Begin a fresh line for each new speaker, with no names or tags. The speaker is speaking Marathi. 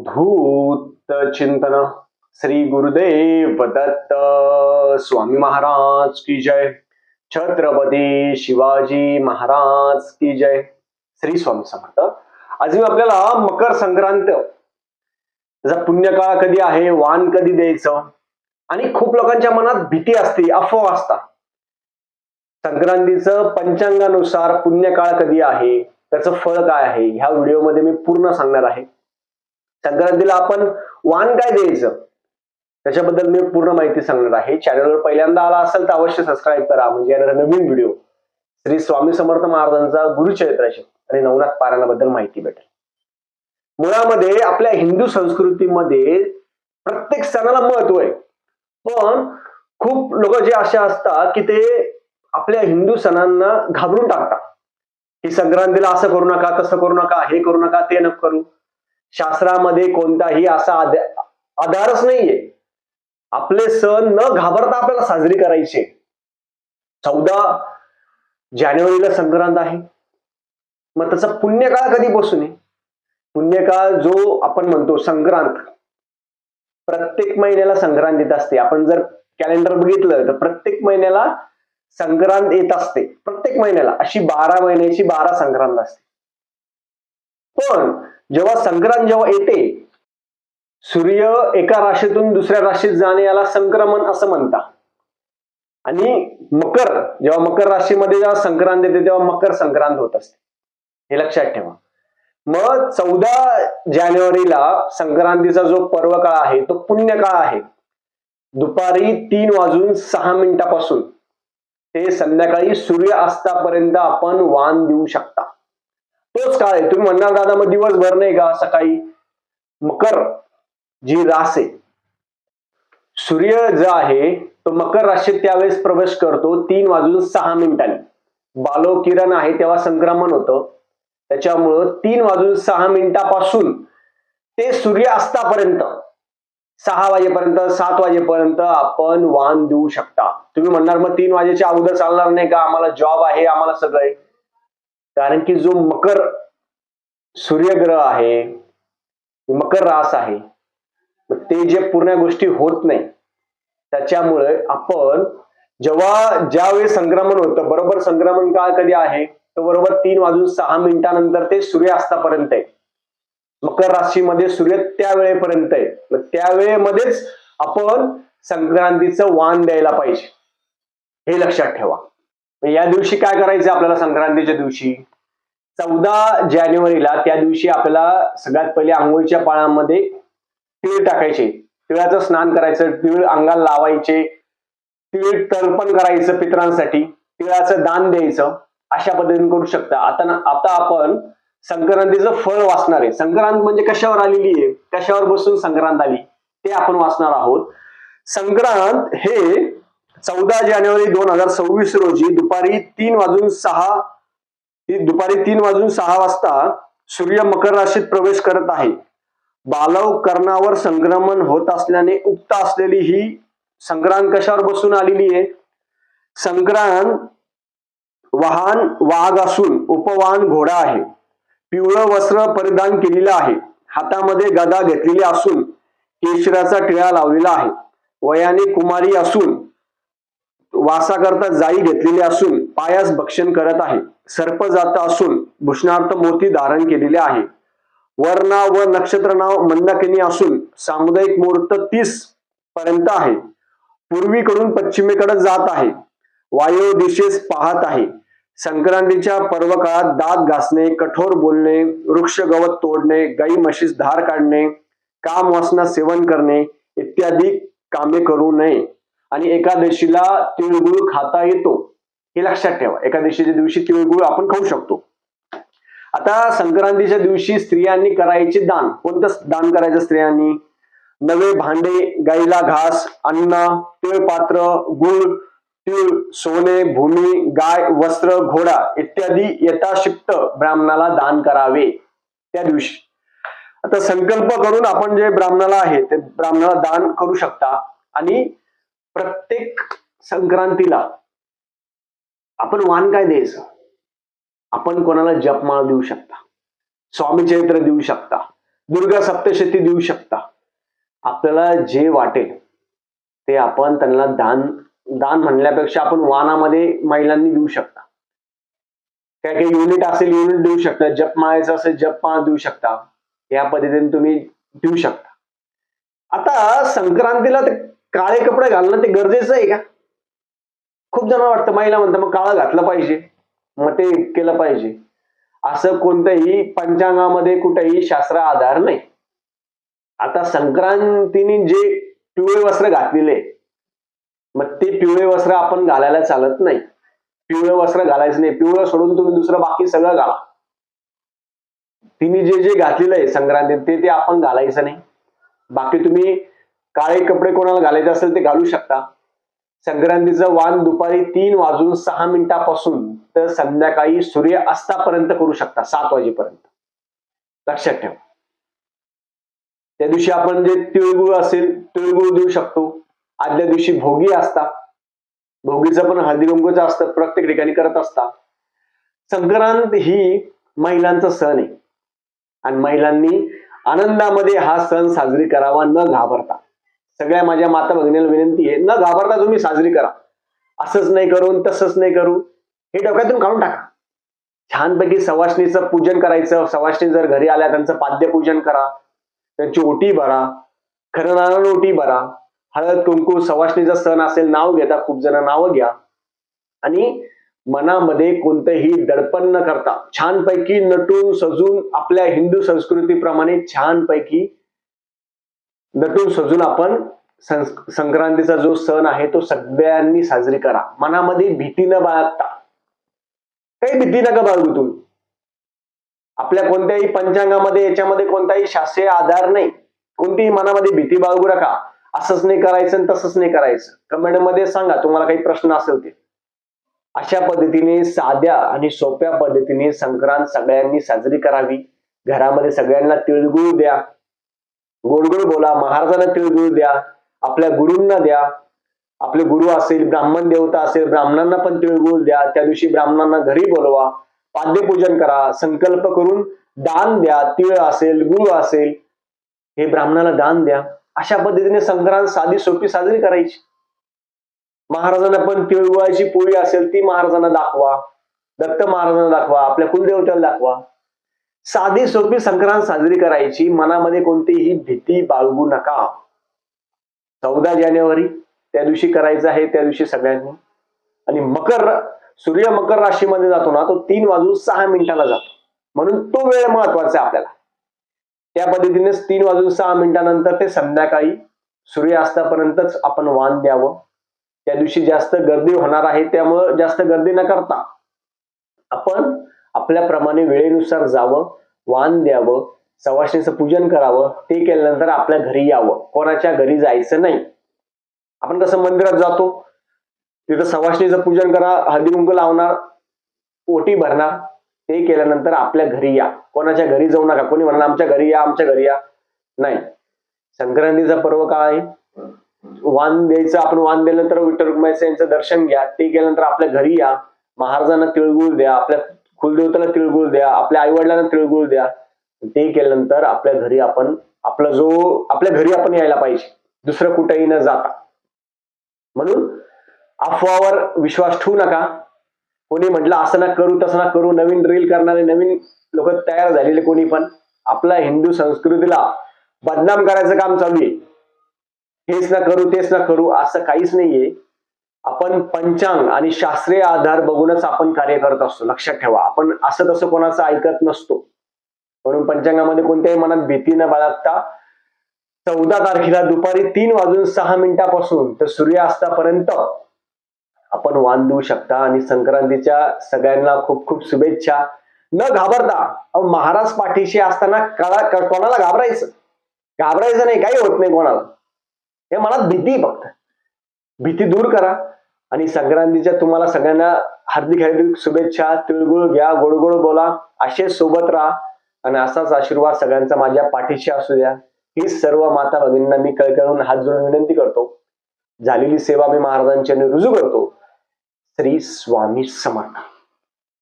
अवधूत चिंतन श्री गुरुदेव दत्त स्वामी महाराज की जय. छत्रपती शिवाजी महाराज की जय. श्री स्वामी समर्थ. आज मी आपल्याला मकर संक्रांत, त्याचा पुण्यकाळ कधी आहे, वाण कधी द्यायचं, आणि खूप लोकांच्या मनात भीती असते, अफवा असतात. संक्रांतीचं पंचांगानुसार पुण्यकाळ कधी आहे, त्याचं फळ काय आहे, ह्या व्हिडिओमध्ये मी पूर्ण सांगणार आहे. संक्रांतीला आपण वाण काय द्यायचं त्याच्याबद्दल मी पूर्ण माहिती सांगणार आहे. चॅनलवर पहिल्यांदा आला असेल तर अवश्य सबस्क्राईब करा, म्हणजे येणारा नवीन व्हिडिओ श्री स्वामी समर्थ महाराजांचा गुरुचरित्राची आणि नवनाथ पारायणाबद्दल माहिती भेटेल. मुळामध्ये आपल्या हिंदू संस्कृतीमध्ये प्रत्येक सणाला महत्व आहे, पण खूप लोक जे असे असतात की ते आपल्या हिंदू सणांना घाबरून टाकतात की संक्रांतीला असं करू नका, तसं करू नका, हे करू नका, ते नको करू. शास्त्रामध्ये कोणताही असा आधारच नाहीये. आपले सण न घाबरता आपल्याला साजरी करायचे. 14 जानेवारीला संक्रांत आहे, मग त्याचा पुण्यकाळ कधीपासून आहे? पुण्यकाळ जो आपण म्हणतो संक्रांत, प्रत्येक महिन्याला संक्रांत येत असते. आपण जर कॅलेंडर बघितलं तर प्रत्येक महिन्याला संक्रांत येत असते. प्रत्येक महिन्याला अशी 12 महिन्याची 12 संक्रांत असते. पण जेव्हा संक्रांत येते, सूर्य एका राशीतून दुसऱ्या राशीत जाणे याला संक्रमण असं म्हणतात. आणि जेव्हा मकर राशीमध्ये जेव्हा संक्रांत येते तेव्हा मकर संक्रांत होत असते, हे लक्षात ठेवा. मग 14 जानेवारीला संक्रांतीचा जो पर्व काळ आहे तो पुण्यकाळ आहे. दुपारी 3:06 ते संध्याकाळी सूर्य अस्तापर्यंत आपण वाण देऊ शकता. तोच काळ आहे. तुम्ही म्हणणार दादा मग दिवसभर नाही का? सकाळी मकर जी रास आहे, सूर्य जो आहे तो मकर राशीत त्यावेळेस प्रवेश करतो 3:06. बालो किरण आहे तेव्हा संक्रमण होतं, त्याच्यामुळं 3:06 ते सूर्य अस्तापर्यंत 6 वाजेपर्यंत 7 वाजेपर्यंत आपण वाण देऊ शकता. तुम्ही म्हणणार मग 3 वाजेच्या अगोदर चालणार नाही का? आम्हाला जॉब आहे, आम्हाला सगळं आहे. कारण की जो मकर सूर्यग्रह आहे, मकर रास आहे, ते जे पूर्ण गोष्टी होत नाही, त्याच्यामुळे आपण ज्यावेळेस संक्रमण होतं, बरोबर संक्रमण काळ कधी आहे तो बरोबर 3:06 ते सूर्य अस्तापर्यंत आहे. मकर राशीमध्ये सूर्य त्या वेळेपर्यंत आहे. मग त्या वेळेमध्येच आपण संक्रांतीचं वाण द्यायला पाहिजे, हे लक्षात ठेवा. या दिवशी काय करायचं आपल्याला? संक्रांतीच्या दिवशी 14 जानेवारीला त्या दिवशी आपल्याला सगळ्यात पहिले आंघोळीच्या पाण्यामध्ये तीळ टाकायचे, तिळाचं स्नान करायचं, तीळ अंगाला लावायचे, तीळ तर्पण करायचं पितरांसाठी, तिळाचं दान द्यायचं. अशा पद्धतीने करू शकता. आता आपण संक्रांतीचं फळ वाचणार आहे. संक्रांत म्हणजे कशावर आलेली आहे, कशावर बसून संक्रांत आली ते आपण वाचणार आहोत. संक्रांत हे 14 जानेवारी 2026 रोजी दुपारी 3:06 सूर्य मकर राशीत प्रवेश करत आहे. बालव कर्णावर संक्रमण होत असल्याने उक्त असलेली ही संक्रांत कशावर बसून आलेली आहे? संक्रांत वाहन वाघ असून उपवाहन घोडा आहे. पिवळं वस्त्र परिधान केलेलं आहे. हातामध्ये गदा घेतलेली असून केशराचा टिळा लावलेला आहे. वयाने कुमारी असून वासाकरता जाई घेतलेली असून पायास भक्षण करत आहे. सर्प जात असून भूषणार्थ मोती धारण केलेले आहे. वर नाव व नक्षत्र नाव मंदाकिनी असून सामुदायिक मुहूर्त 30 पर्यंत आहे. पूर्वीकडून पश्चिमेकडे जात आहे. वायव्य दिशेस पाहत आहे. संक्रांतीच्या पर्व काळात दात घासणे, कठोर बोलणे, वृक्ष गवत तोडणे, गाई म्हशीस धार काढणे, काम वासना सेवन करणे इत्यादी कामे करू नये. आणि एकादशीला तिळगुळ खाता येतो, हे लक्षात ठेवा. एकादशीच्या दिवशी तिळगुळ आपण खाऊ शकतो. आता संक्रांतीच्या दिवशी स्त्रियांनी करायचे दान. कोणतं दान करायचं स्त्रियांनी? नवे भांडे, गाईला घास, अन्न, तिळपात्र, गुळ, तीळ, सोने, भूमी, गाय, वस्त्र, घोडा इत्यादी यथाशक्त ब्राह्मणाला दान करावे त्या दिवशी. आता संकल्प करून आपण जे ब्राह्मणाला आहे ते ब्राह्मणाला दान करू शकता. आणि प्रत्येक संक्रांतीला आपण वाण काय द्यायचं? आपण कोणाला जपमाळ देऊ शकता, स्वामी चरित्र देऊ शकता, दुर्गा सप्तशती देऊ शकता. आपल्याला जे वाटेल ते आपण त्यांना दान दान म्हणण्यापेक्षा आपण वानामध्ये महिलांनी देऊ शकता. काय काही युनिट असेल युनिट देऊ शकता, जपमाळेचं असेल जपमाळ देऊ शकता. या पद्धतीने तुम्ही देऊ शकता. आता संक्रांतीला ते काळे कपडे घालणं ते गरजेचं आहे का? खूप जण वाटतं, महिला म्हणतात मग काळं घातलं पाहिजे, मग ते केलं पाहिजे. असं कोणत्याही पंचांगामध्ये कुठेही शास्त्र आधार नाही. आता संक्रांतीने जे पिवळे वस्त्र घातलेले, मग ते पिवळे वस्त्र आपण घालायला चालत नाही. पिवळे वस्त्र घालायचं नाही. पिवळं सोडून तुम्ही दुसरं बाकी सगळं घाला. तिने जे जे घातलेलं आहे संक्रांतीत ते आपण घालायचं नाही. बाकी तुम्ही काळे कपडे कोणाला घालायचे असेल ते घालू शकता. संक्रांतीचं वाण दुपारी 3:06 तर संध्याकाळी सूर्य अस्तापर्यंत करू शकता, 7 वाजेपर्यंत. लक्षात ठेवा. त्या दिवशी आपण जे तिळगुळ असेल तिळगुळ देऊ शकतो. आदल्या दिवशी भोगी असता, भोगीचं पण हळदी कुंकूचं असतं, प्रत्येक ठिकाणी करत असता. संक्रांत ही महिलांचा सण आहे आणि महिलांनी आनंदामध्ये हा सण साजरी करावा न घाबरता. सगळ्या माझ्या माता भगिनीला विनंती आहे, न घाबरता तुम्ही साजरी करा. असंच नाही करून तसंच नाही करू हे डोक्यातून काढून टाका. छानपैकी सवाष्णीचं पूजन करायचं. सवाष्णी जर घरी आल्या त्यांचं पाद्यपूजन करा, त्यांची ओटी भरा, खरं नावानं ओटी भरा. हळद कुंकू सवाष्णीचा सण असेल, नाव घेता, खूप जण नावं घ्या आणि मनामध्ये कोणतंही दडपण न करता छानपैकी नटून सजून आपल्या हिंदू संस्कृतीप्रमाणे छानपैकी नटून सजून आपण संक्रांतीचा जो सण आहे तो सगळ्यांनी साजरी करा. मनामध्ये भीती न बाळगता. काही भीती नका बाळगू तुम्ही. आपल्या कोणत्याही पंचांगामध्ये याच्यामध्ये कोणताही शास्त्रीय आधार नाही. कोणतीही मनामध्ये भीती बाळगू नका. असंच नाही करायचं आणि तसंच नाही करायचं. कमेंटमध्ये सांगा तुम्हाला काही प्रश्न असेल ते. अशा पद्धतीने साध्या आणि सोप्या पद्धतीने संक्रांत सगळ्यांनी साजरी करावी. घरामध्ये सगळ्यांना तिळगुळ द्या, गोड गोड बोला, महाराजांना तिळगुळ द्या, आपल्या गुरूंना द्या. आपले गुरु असेल, ब्राह्मण देवता असेल, ब्राह्मणांना पण तिळगुळ द्या. त्या दिवशी ब्राह्मणांना घरी बोलवा, पाद्यपूजन करा, संकल्प करून दान द्या. तीळ असेल, गुळ असेल, हे ब्राह्मणाला दान द्या. अशा पद्धतीने संक्रांत साधी सोपी साजरी करायची. महाराजांना पण तिळगुळाची पोळी असेल ती महाराजांना दाखवा, दत्त महाराजांना दाखवा, आपल्या कुलदेवताला दाखवा. साधी सोपी संक्रांत साजरी करायची. मनामध्ये कोणतीही भीती बाळगू नका. 14 जानेवारी त्या दिवशी करायचं आहे, त्या दिवशी सगळ्यांनी. आणि सूर्य मकर राशीमध्ये जातो ना, तो 3:06 जातो, म्हणून तो वेळ महत्वाचा आहे आपल्याला. त्या पद्धतीने 3:06 ते संध्याकाळी सूर्यास्तापर्यंतच आपण वाण द्यावं. त्या दिवशी जास्त गर्दी होणार आहे, त्यामुळं जास्त गर्दी न करता आपण आपल्याप्रमाणे वेळेनुसार जावं, वाण द्यावं, सवाष्णीचं पूजन करावं. ते केल्यानंतर आपल्या घरी यावं. कोणाच्या घरी जायचं नाही. आपण कसं मंदिरात जातो, तिथं सवाष्णीचं पूजन करा, हळदी कुंकू लावणार, ओटी भरणार. ते केल्यानंतर आपल्या घरी या. कोणाच्या घरी जाऊ नका. कोणी म्हणणार आमच्या घरी या, आमच्या घरी या, नाही. संक्रांतीचा पर्व काय आहे, वाण द्यायचं. आपण वाण दिल्यानंतर विठ्ठल रुक्माईचं यांचं दर्शन घ्या. ते केल्यानंतर आपल्या घरी या, महाराजांना तिळगुळ द्या, आपल्या कुलदेवताला तिळगुळ द्या, आपल्या आई वडिलांना तिळगुळ द्या. ते केल्यानंतर आपल्या घरी आपण आपल्या घरी आपण यायला पाहिजे, दुसरं कुठेही न जाता. म्हणून अफवावर विश्वास ठेवू नका. कोणी म्हटलं असं ना करू तसं ना करू, नवीन रील करणारे नवीन लोक तयार झालेले कोणी पण आपल्या हिंदू संस्कृतीला बदनाम करायचं काम चालू आहे. हेच ना करू तेच ना करू असं काहीच नाहीये. आपण पंचांग आणि शास्त्रीय आधार बघूनच आपण कार्य करत असतो. लक्षात ठेवा. आपण असं तसं कोणाचं ऐकत नसतो. म्हणून पंचांगामध्ये कोणत्याही मनात भीती न बाळगता 14 तारखेला दुपारी 3:06 तर सूर्यास्तापर्यंत आपण वाण देऊ शकता. आणि संक्रांतीच्या सगळ्यांना खूप खूप शुभेच्छा. न घाबरता. महाराज पाठीशी असताना कोणाला घाबरायचं नाही. काही होत नाही कोणाला. हे मनात भीती, फक्त भीती दूर करा. आणि संक्रांतीच्या तुम्हाला सगळ्यांना हार्दिक शुभेच्छा. तिळगुळ घ्या, गोड गोड बोला, असेच सोबत राहा आणि असाच आशीर्वाद सगळ्यांचा माझ्या पाठीशी असू द्या. ही सर्व माता भगिनींना मी कळकळून हात जोडून विनंती करतो. झालेली सेवा मी महाराजांच्या रुजू करतो. श्री स्वामी समर्थ.